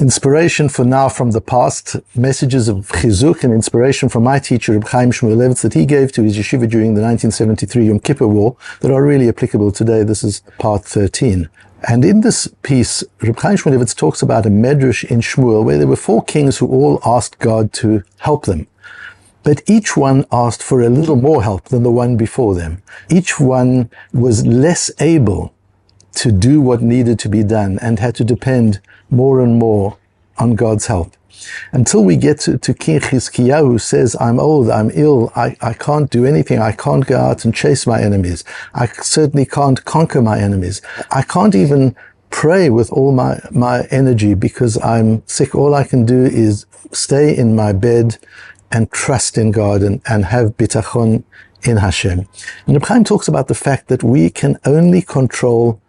Inspiration for now from the past, messages of chizuk and inspiration from my teacher, Reb Chaim Shmulevitz, that he gave to his yeshiva during the 1973 Yom Kippur War that are really applicable today. This is part 13. And in this piece, Reb Chaim Shmulevitz talks about a medrash in Shmuel where there were 4 kings who all asked God to help them. But each one asked for a little more help than the one before them. Each one was less able to do what needed to be done and had to depend more and more on God's help. Until we get to King Chizkiyahu, who says, I'm old, I'm ill, I can't do anything, I can't go out and chase my enemies. I certainly can't conquer my enemies. I can't even pray with all my energy because I'm sick. All I can do is stay in my bed and trust in God and have bitachon in Hashem. And Reb Chaim talks about the fact that we can only control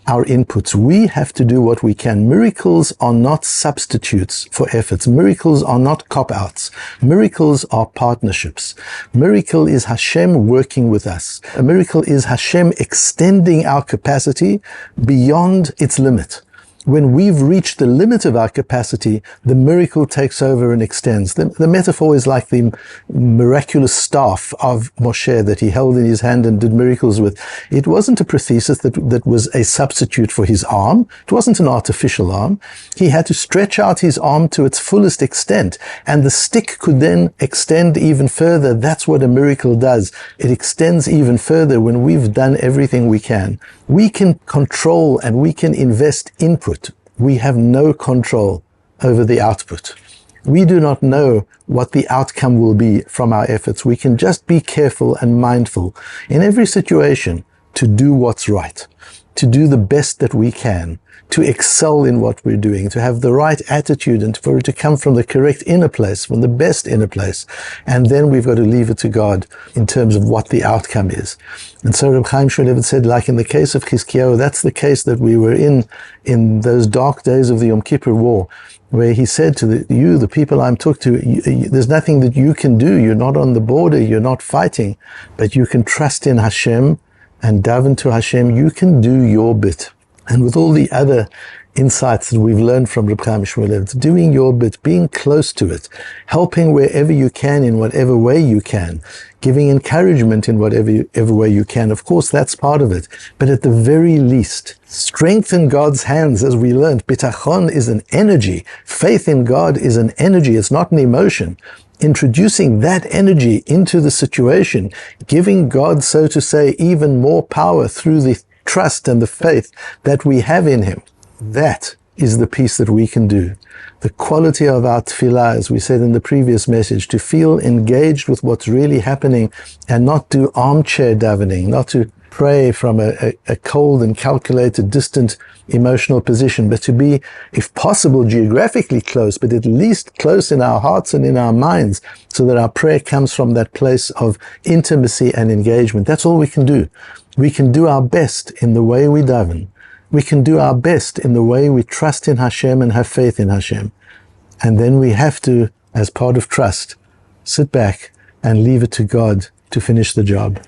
our inputs. We have to do what we can. Miracles are not substitutes for efforts. Miracles are not cop-outs. Miracles are partnerships. Miracle is Hashem working with us. A miracle is Hashem extending our capacity beyond its limit. When we've reached the limit of our capacity, the miracle takes over and extends. The metaphor is like the miraculous staff of Moshe that he held in his hand and did miracles with. It wasn't a prosthesis that was a substitute for his arm. It wasn't an artificial arm. He had to stretch out his arm to its fullest extent, and the stick could then extend even further. That's what a miracle does. It extends even further when we've done everything we can. We can control and we can invest input. We have no control over the output. We do not know what the outcome will be from our efforts. We can just be careful and mindful in every situation to do what's right, to do the best that we can, to excel in what we're doing, to have the right attitude and for it to come from the correct inner place, from the best inner place. And then we've got to leave it to God in terms of what the outcome is. And so Reb Chaim Shmulevitz said, like in the case of Chizkiyahu, that's the case that we were in those dark days of the Yom Kippur War, where he said to the people I'm took to, there's nothing that you can do. You're not on the border. You're not fighting, but you can trust in Hashem and daven to Hashem. You can do your bit. And with all the other insights that we've learned from Reb Chaim Shmulevitz, doing your bit, being close to it, helping wherever you can in whatever way you can, giving encouragement in whatever way you can. Of course, that's part of it. But at the very least, strengthen God's hands, as we learned. Bitachon is an energy. Faith in God is an energy. It's not an emotion. Introducing that energy into the situation, giving God, so to say, even more power through the trust and the faith that we have in Him. That is the piece that we can do. The quality of our tefillah, as we said in the previous message, to feel engaged with what's really happening and not do armchair davening, not to pray from a cold and calculated, distant emotional position, but to be, if possible, geographically close, but at least close in our hearts and in our minds, so that our prayer comes from that place of intimacy and engagement. That's all we can do. We can do our best in the way we daven. We can do our best in the way we trust in Hashem and have faith in Hashem. And then we have to, as part of trust, sit back and leave it to God to finish the job.